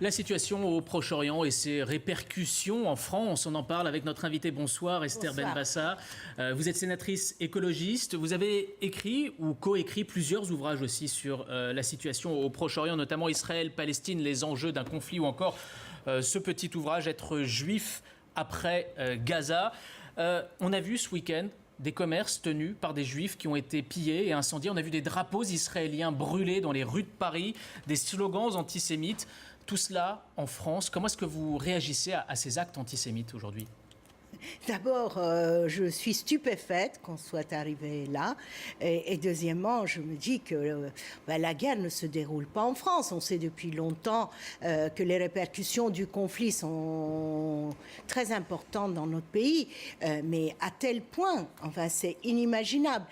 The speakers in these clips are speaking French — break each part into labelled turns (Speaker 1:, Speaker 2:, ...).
Speaker 1: La situation au Proche-Orient et ses répercussions en France, on en parle avec notre invitée. Bonsoir Esther Benbassa. Vous êtes sénatrice écologiste. Vous avez écrit ou coécrit plusieurs ouvrages aussi sur la situation au Proche-Orient, notamment Israël, Palestine, les enjeux d'un conflit ou encore ce petit ouvrage Être juif après Gaza. On a vu ce week-end des commerces tenus par des juifs qui ont été pillés et incendiés. On a vu des drapeaux israéliens brûlés dans les rues de Paris, des slogans antisémites. Tout cela en France. Comment est-ce que vous réagissez à ces actes antisémites aujourd'hui ?
Speaker 2: D'abord, je suis stupéfaite qu'on soit arrivé là. Et deuxièmement, je me dis que la guerre ne se déroule pas en France. On sait depuis longtemps que les répercussions du conflit sont très importantes dans notre pays. Mais à tel point, c'est inimaginable.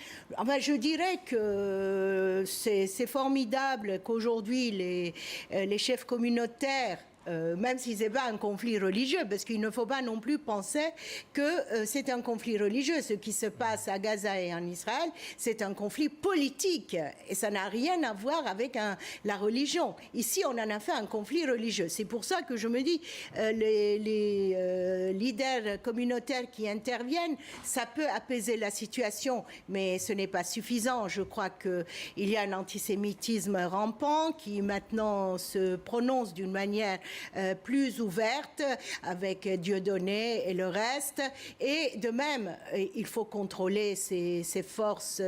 Speaker 2: Je dirais que c'est formidable qu'aujourd'hui, les chefs communautaires, même si ce n'est pas un conflit religieux, parce qu'il ne faut pas non plus penser que c'est un conflit religieux. Ce qui se passe à Gaza et en Israël, c'est un conflit politique. Et ça n'a rien à voir avec la religion. Ici, on en a fait un conflit religieux. C'est pour ça que je me dis, les leaders communautaires qui interviennent, ça peut apaiser la situation, mais ce n'est pas suffisant. Je crois qu'il y a un antisémitisme rampant qui maintenant se prononce d'une manière plus ouverte avec Dieudonné et le reste. Et de même, il faut contrôler ces forces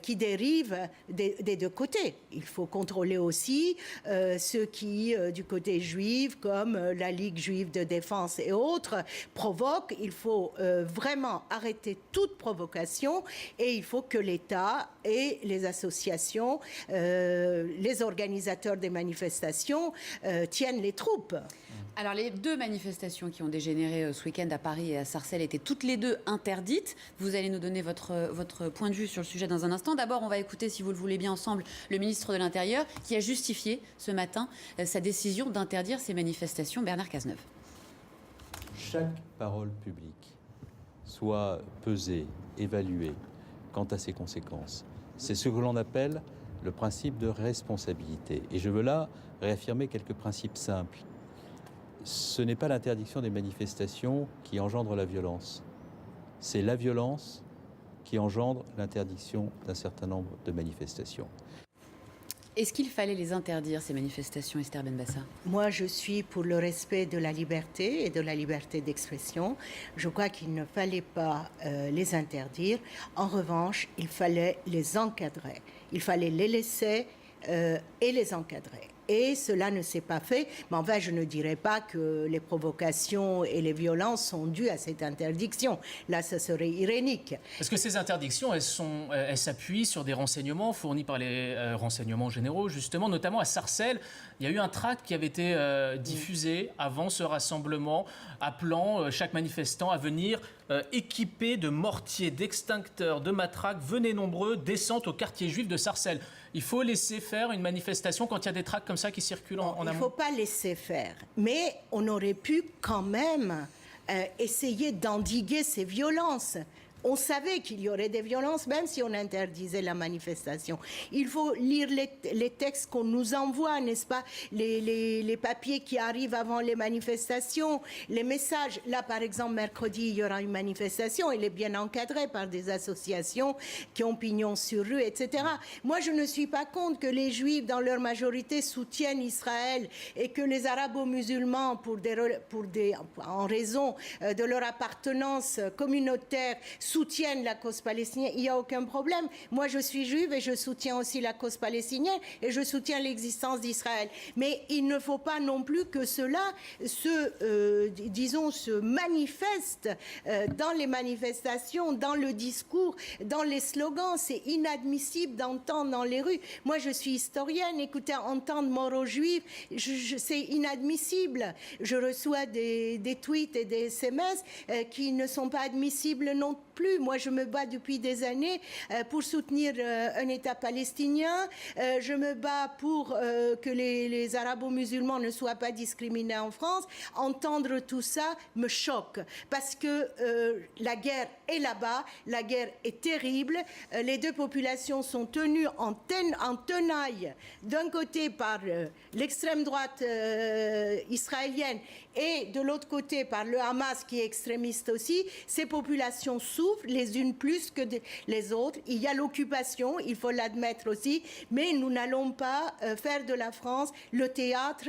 Speaker 2: qui dérivent des deux côtés. Il faut contrôler aussi ceux qui, du côté juif, comme la Ligue juive de défense et autres, provoquent. Il faut vraiment arrêter toute provocation et il faut que l'État et les associations, les organisateurs des manifestations tiennent les troupes.
Speaker 3: Alors les deux manifestations qui ont dégénéré ce week-end à Paris et à Sarcelles étaient toutes les deux interdites. Vous allez nous donner votre point de vue sur le sujet dans un instant. D'abord, on va écouter, si vous le voulez bien ensemble, le ministre de l'Intérieur qui a justifié ce matin sa décision d'interdire ces manifestations. Bernard Cazeneuve.
Speaker 4: Chaque parole publique soit pesée, évaluée quant à ses conséquences. C'est ce que l'on appelle le principe de responsabilité. Et je veux là réaffirmer quelques principes simples. Ce n'est pas l'interdiction des manifestations qui engendre la violence. C'est la violence qui engendre l'interdiction d'un certain nombre de manifestations.
Speaker 3: Est-ce qu'il fallait les interdire, ces manifestations, Esther Benbassa ?
Speaker 2: Moi, je suis pour le respect de la liberté et de la liberté d'expression. Je crois qu'il ne fallait pas les interdire. En revanche, il fallait les encadrer. Il fallait les laisser et les encadrer. Et cela ne s'est pas fait. Mais je ne dirais pas que les provocations et les violences sont dues à cette interdiction. Là, ça serait irénique.
Speaker 1: Parce que ces interdictions, elles s'appuient sur des renseignements fournis par les renseignements généraux, justement, notamment à Sarcelles. Il y a eu un tract qui avait été diffusé avant ce rassemblement, appelant chaque manifestant à venir équipé de mortiers, d'extincteurs, de matraques. Venez nombreux, descente au quartier juif de Sarcelles. Il faut laisser faire une manifestation quand il y a des tracts comme ça qui circulent en amont.
Speaker 2: Il ne faut pas laisser faire. Mais on aurait pu quand même essayer d'endiguer ces violences. On savait qu'il y aurait des violences, même si on interdisait la manifestation. Il faut lire les textes qu'on nous envoie, n'est-ce pas ? Les papiers qui arrivent avant les manifestations, les messages. Là, par exemple, mercredi, il y aura une manifestation. Elle est bien encadrée par des associations qui ont pignon sur rue, etc. Moi, je ne suis pas contre que les Juifs, dans leur majorité, soutiennent Israël et que les Arabo-musulmans, en raison de leur appartenance communautaire, soutiennent la cause palestinienne, il n'y a aucun problème. Moi, je suis juive et je soutiens aussi la cause palestinienne et je soutiens l'existence d'Israël. Mais il ne faut pas non plus que cela se manifeste dans les manifestations, dans le discours, dans les slogans. C'est inadmissible d'entendre dans les rues. Moi, je suis historienne. Écoutez, entendre mort aux juifs, c'est inadmissible. Je reçois des tweets et des SMS qui ne sont pas admissibles non plus. Moi, je me bats depuis des années pour soutenir un État palestinien. Je me bats pour que les arabo-musulmans ne soient pas discriminés en France. Entendre tout ça me choque parce que la guerre est là-bas, la guerre est terrible. Les deux populations sont tenues en tenaille d'un côté par l'extrême droite israélienne et de l'autre côté par le Hamas qui est extrémiste aussi. Ces populations souffrent les unes plus que les autres. Il y a l'occupation, il faut l'admettre aussi, mais nous n'allons pas faire de la France le théâtre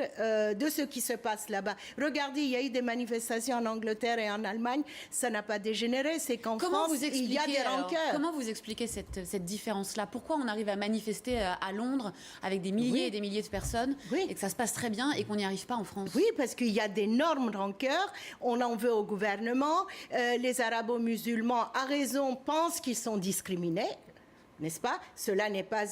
Speaker 2: de ce qui se passe là-bas. Regardez, il y a eu des manifestations en Angleterre et en Allemagne, ça n'a pas dégénéré, c'est qu'en France, il y a des rancœurs.
Speaker 3: Comment vous expliquez cette différence-là? Pourquoi on arrive à manifester à Londres avec des milliers et des milliers de personnes et que ça se passe très bien et qu'on n'y arrive pas en France?
Speaker 2: Oui, parce qu'il y a d'énormes rancœurs, on en veut au gouvernement, les arabo-musulmans, à raison, pensent qu'ils sont discriminés. N'est-ce pas? Cela n'est pas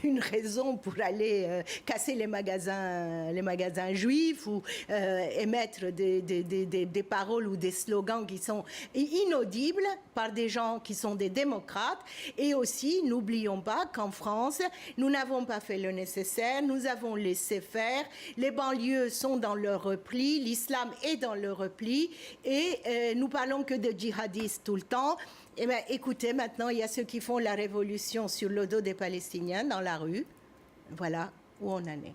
Speaker 2: une raison pour aller casser les magasins juifs ou émettre des paroles ou des slogans qui sont inaudibles par des gens qui sont des démocrates. Et aussi, n'oublions pas qu'en France, nous n'avons pas fait le nécessaire, nous avons laissé faire. Les banlieues sont dans leur repli, l'islam est dans le repli et nous parlons que de djihadistes tout le temps. Eh bien, écoutez, maintenant, il y a ceux qui font la révolution sur le dos des Palestiniens dans la rue. Voilà où on en est.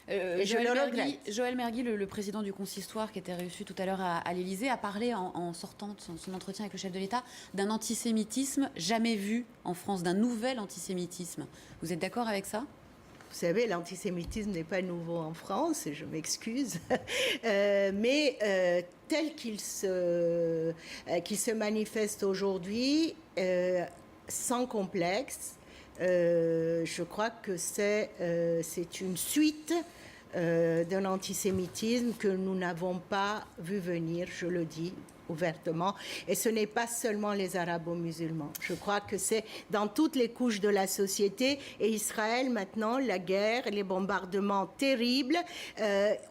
Speaker 2: Et je le regrette.
Speaker 3: Joël Mergui, le président du consistoire qui était reçu tout à l'heure à l'Élysée, a parlé en sortant de son entretien avec le chef de l'État d'un antisémitisme jamais vu en France, d'un nouvel antisémitisme. Vous êtes d'accord avec ça ?
Speaker 2: Vous savez, l'antisémitisme n'est pas nouveau en France, je m'excuse, mais tel qu'il se manifeste aujourd'hui, sans complexe, je crois que c'est une suite d'un antisémitisme que nous n'avons pas vu venir, je le dis ouvertement, et ce n'est pas seulement les arabo-musulmans. Je crois que c'est dans toutes les couches de la société, et Israël maintenant, la guerre, les bombardements terribles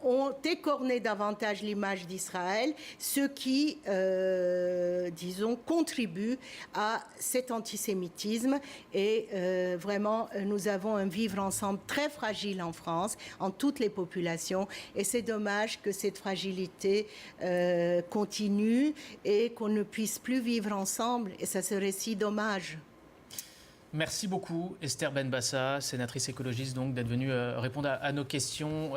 Speaker 2: ont écorné davantage l'image d'Israël, ce qui, disons, contribue à cet antisémitisme, et vraiment, nous avons un vivre ensemble très fragile en France, en toutes les populations, et c'est dommage que cette fragilité continue et qu'on ne puisse plus vivre ensemble, et ça serait si dommage.
Speaker 1: Merci beaucoup Esther Benbassa, sénatrice écologiste, donc d'être venue répondre à nos questions.